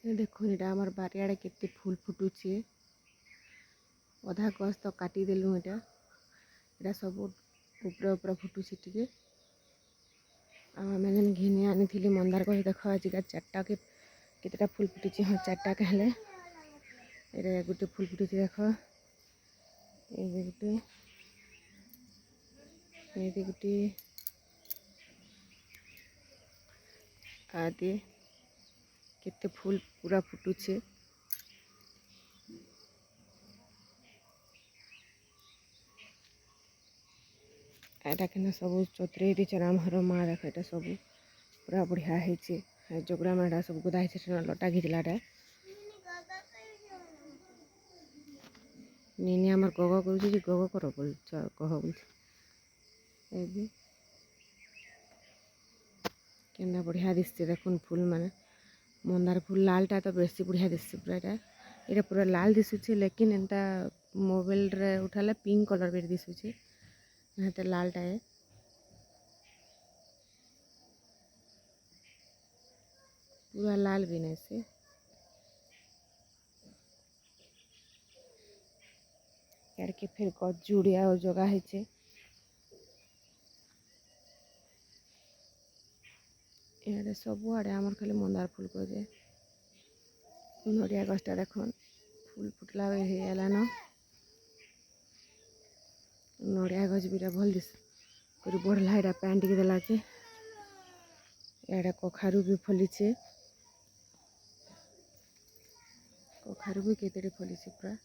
देखो यहाँ आमर बारियाड़े केते फूल फुटुचे अधा गछ तो काटिदेलु यहाँ सब उपरे उपरे फुटुचे टिके आम जेन घिनी आनी मंदार गछ देख आज चार्टा के केतेटा फूल फुटुचे हाँ चार्टा के हेले ये गोटे फूल फुटुचे देख ये गोटे आदि केते फूल पूरा फुटुचे एटा के सब चतरे दीचन आमर माँ देख ये सब पूरा बढ़िया है जोगड़ा माड़ा सब गुदा है लटा घिचलाटा नीनी आमर गग कर गग कर कह बोल के बढ़िया दिशे देखुन फूल माने मंदार फूल लालटा तो बेसी बढ़िया दिशे पूरा यहाँ पूरा लाल दिशुचे लेकिन एंता मोबाइल रे उठाले पिंक कलर भी दिशुचे यहाँ लालटा है पूरा लाल भी नहीं से यार के फिर जुड़िया और जगह है यहाँ सब आड़े आमर खाली मंदार फूल कर नड़िया गछटा देख फूल फुटला हेलान नड़िया गछ भी भल दिस कर बढ़ला यहाँ पैन टिके देलाचे यहाँ कखारू भी फलीचे कखारू भी केते फलीचे पूरा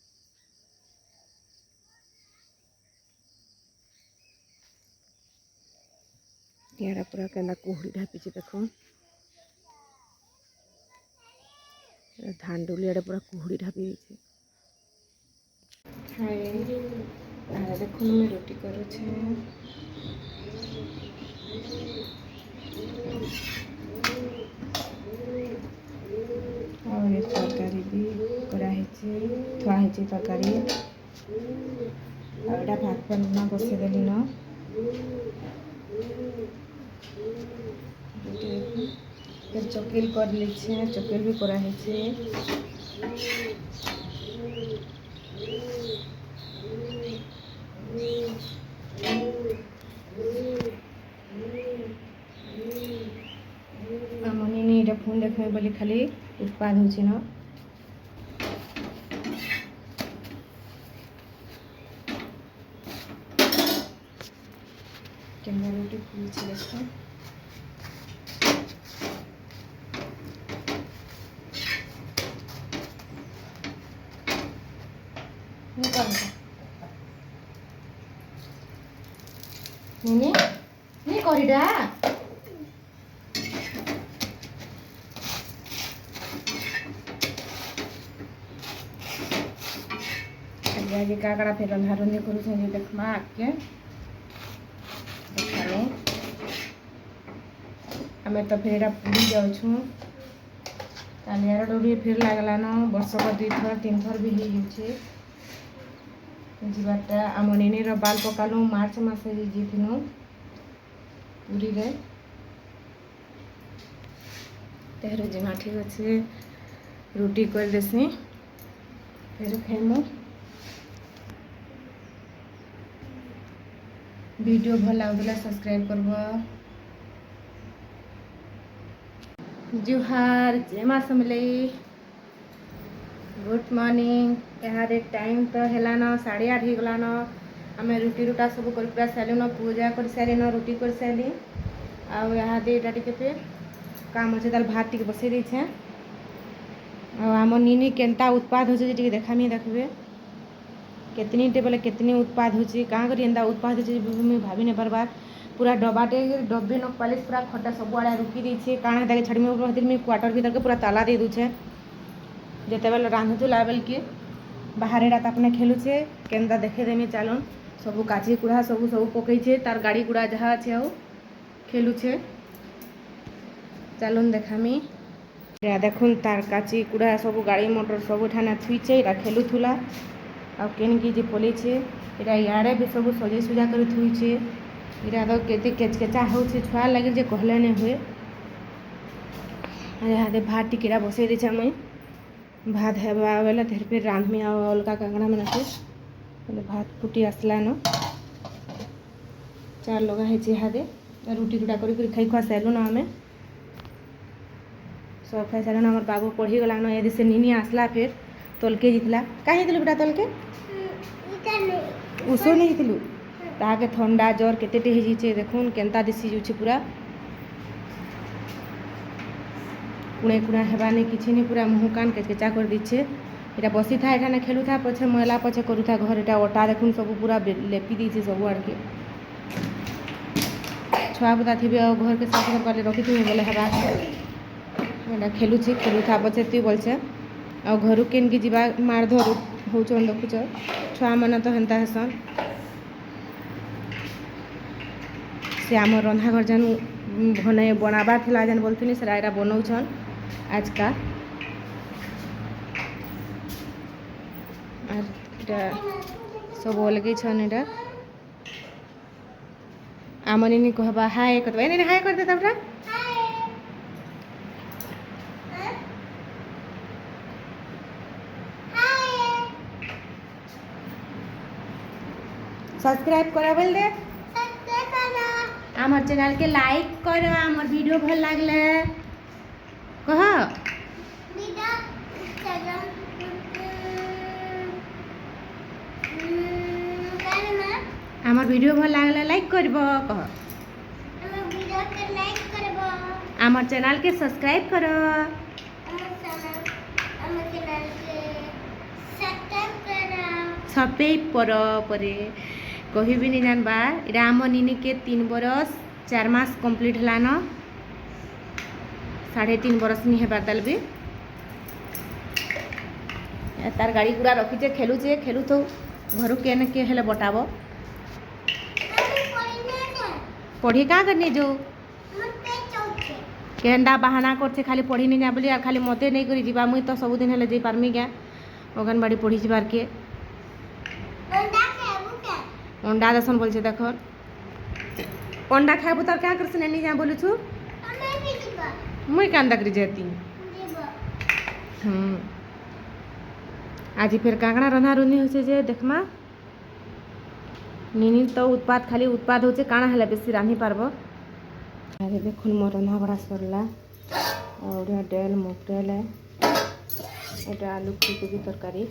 यहाँ पूरा केन्दा कुहड़ी ढापीचे देख धान डुली पूरा कुहड़ी ढापी देखो मैं रोटी करुचे और ये तरकारी भी कराई थुआई तरकारी और भात बना बसई देली न फिर चकेल कर लीचे चकेल भी कराई आम फोन देखे बोली खाली उत्पाद होची न केना रोटी फूलची देखो नहीं नहीं करीडा आज काकड़ा फिर रंधा रंधी कर देखमा आके देखाले आम तो फिर यहाँ पूरी जाऊँ कालियार डोरी फिर लगला न वर्षक 2 थर 3 थर भी हो जीवाटा आम नीर बाल पकालु मार्च मसे जीथिनु पूरी रे तेहर जिमा ठीक अच्छे रुटी कर देसी फिर खेमु वीडियो भल लगला सब्सक्राइब करब जुहार जय माँ समलेई गुड मॉर्निंग यहाँ टाइम तो हेलान 8:30 हो गलान आम रुटी रुटा सब कर सारे पूजा कर सारे रुटी कर सारे यहाँ टे काम अच्छे तार भात टी बसई देछे आम नीनी केन्ता उत्पाद हो देखामी देखबे केतनी टे बोले केतनी उत्पाद होची कहाँ करी एंता उत्पाद होची मुझे भाभी नहीं पारबार पूरा डब्बाटे डब्बे नक पालिश पूरा खटा सब आड़े रुकी देछे काଣା ताके छड़मी मुझे क्वार्टर भीतर के पूरा ताला दे दूचे जिते बेले रांधुला बेल के बाहर एटा अपने खेलुचे केन्ता देखे देमी चलन सब काची कुड़ा सब सब पकईचे तार गाड़ी गुड़ा जहाँ अच्छे आउ खेलुचे चलन देखामी देखुन तार काची कुड़ा सब गाड़ी मोटर सब ठाना थुईचे एटा खेलुथुला आ केन की जे पलेछे एटा याडे भी सब सजे सुजा कर थुईचे एटा तो केते केचकेचा होचे छुआ लगे जे कहले ने हुए इहादे भात टिकेटा बसई देछे मुई भात हेबा बेले फिर रांधमी आ अलगा कांगड़ा मन अच्छे बोले भात फुटी आसला न चार लगा है इहादे रुटी टुटा कर खाई खुआ सारू न आम सब खाई सारू आम बाबू पढ़ी गला न यदि से निनी आसला फिर तलके जीतला कहीं बेटा तलके उस नहीं जीतलु ताके ठंडा जर केते हो देखुन केन्ता दिशी जाऊे पूरा कुणे कुणा हेबानी किसी नहीं पूरा मुँह कान केचकेचा कर दीछे इटा बसी था एठाने खेलू था पछे मैला पछे करू था घर इटा अटा देखुन सब पूरा लेपी दी सब आड़ के छुआ बुदा थी घर के साफ कर रखी थी बोले हेबा एटा खेलुछे खेलू था पछे तु बोलछे आ घर केन की जीवा मार धर होचन देखुछ छुआ मन तो हेन्ता हेसन से आम रंधा घर जान भने बनाबार थिला जान बोलथिनी सेरा एटा बनौछन आज का और इटा सब अलगे छन इटा आमनी नी कहबा हाय करबा एने हाय कर दे तबरा सब्सक्राइब करा बोल दे आमर चैनल के लाइक करो आमर वीडियो भल लागले कह आमर वीडियो भल लागले लाइक करब कह आमर चैनल के सब्सक्राइब करो छपे परे कही भी नहीं जानबा इरा आम निनी के 3 बरस 4 मास कंप्लीट हला न 3.5 बरस नहीं हेबार ताल भी तार गाड़ी पूरा रखीचे खेलू तो घर के के हेले बताबो पढ़ी का करनी जो केंदा बहाना करछे खाली पढ़ी नहीं जा बोली और खाली मते नहीं करी जीवा मुई तो सब दिन हेले जे पारमी क्या अंगनबाड़ी पढ़ी जीवार के अंडा दसन बोल देख अंडा खाबू तो क्या कर नहीं जा बोलू छु मुई कांदा करी जेती आज फिर कांगड़ा रंधा रुंधी होছে जे देखमा निनी तो उत्पाद खाली उत्पाद होছে काना हला बेसी रांधी पारबो अरे देखुन मोर रंधा बड़ा सरला और डेल मुग डेल एटा आलू फुलकोबी तरकारी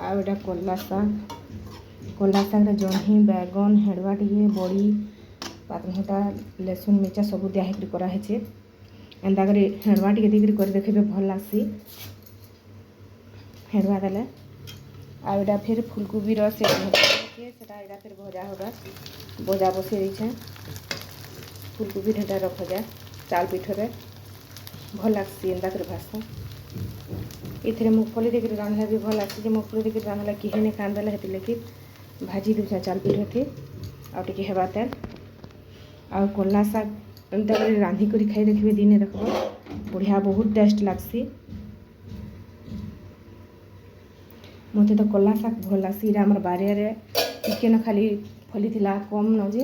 आ एटा कोल्ला साग जह्नी बैगन हेड़वा टे बड़ी पातलघंटा लसुन मिर्चा सब दिया कराहे एंता कर हेड़वा टे देकर देखे भल लग्सी हेड़वा देले आटा फिर फुलकोबी से फिर भजा होगा भजा बसई रही फुलकोबी ढेटा रख जाए चाल पिठरे भल लग्सी एंता कर भाषा ये मुगफली देकर रांधला भी भल लग्सी मुगफली देकर रांधला किहे नहीं कांदेला हेती लेकिन भाजी दूसरा चाल पिठे थे आउ टे हेबा तेल आ कोल्ला साग एंता रांधी कर खाई देखिए दिने देखब बढ़िया बहुत टेस्ट लग्सी मत तो कोल्ला साग भल लग्सी आम बारिया टिके न खाली फली थिला कम न जे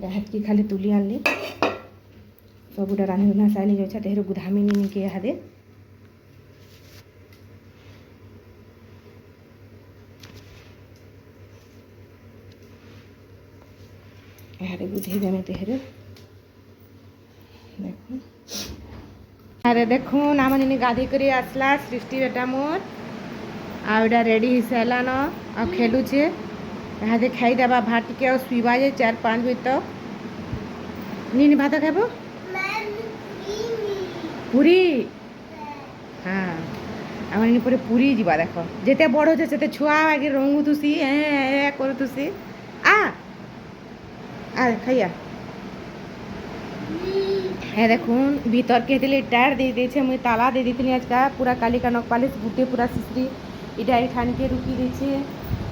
हेतकी खाली तुली आनली सबुटा रांधी रुंधा सारी जाए तेहर गुधामी नहीं के इहादे यारे बुझे देने तेहरे देखो अरे देखो नाम निनी गाधी करी आसला सृष्टि बेटा मोर आउडा रेडी हो सारा न आ खेलु छे यहाँ खाई देबा भात टिके और सुबा जाए 4-5 बजे तक निनी भात खाबो पूरी हाँ आम निनी पूरे पूरी जीवा देख जेते बड़ हो से छुआ आगे रंगू तुसी करू तुसी आ खाइया है देखुन भीतर के टायर दे दे मुई ताला दे दी आज का पूरा काली का नखपालिश गुटे पूरा सिसरी इटा ठान के रुकी दीचे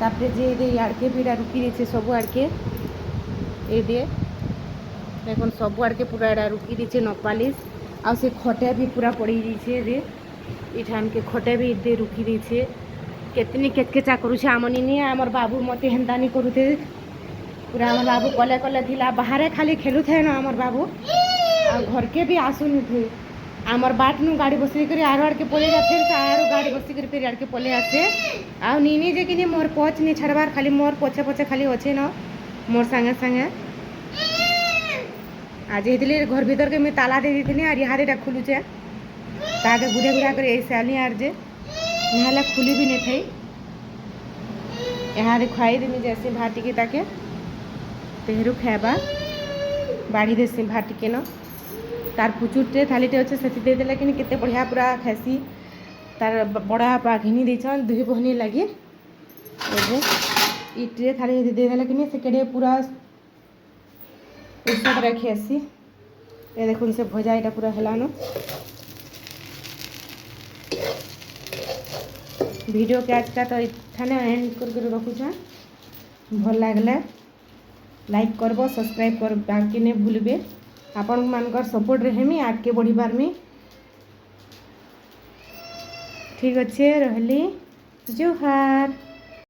तापरे जे आड़के भी रुकी दीचे सब आड़के ये दे देखो सब आड़के पूरा एडा रुकी दीचे नखपालिश आ से खटे भी पूरा पड़ी दीचे रे इठान के खटे भी दे रुकी दीचे केतनी केचकेचा करूछे आमनी नहीं आमर बाबू मते हेन्ता नहीं करूथे पूरा आम बाबू कले कले थिला बाहर खाली खेलु थे ना आमर बाबू आ घर के भी आसुन थे आमर बाट नु गाड़ी बसी कर आड़ आड़ के पले जा फिर से आड़ गाड़ी बसी कर फिर आड़ के पले आसे आ नीनी जे कि मोर पछ नहीं छड़बार खाली मोर पछे पछे खाली अच्छे न मोर संगे संगे आज ये घर भीतर के मैं ताला दे दी और यहाँ खुलुचे ताके गुड़े गुड़ा कर ऐसे आली आर जे नहला खुली भी नहीं थी यहाँ खुआई देमी जैसे भाटी के ताके तेहरू खाएबा बाढ़ी देसी भाटी के न तार पुचुटे थालीटे अच्छे से दे देला कि केते बढ़िया पूरा खासी तार बड़ा पा घिनी देछन दुही बहनी लगी इटे थाली दे देला कि से केड़े पूरा उसक रखी आसी ये देखो से भजा यहाँ पूरा हेलान वीडियो के आज का तो इठाने एंड कर रखुछा भल लागले लाइक करबो सब्सक्राइब कर बाकी नहीं भूलबे आपण मानकर सपोर्ट रहेमी आगे बढ़ी पारमी ठीक अच्छे रहली जोहार।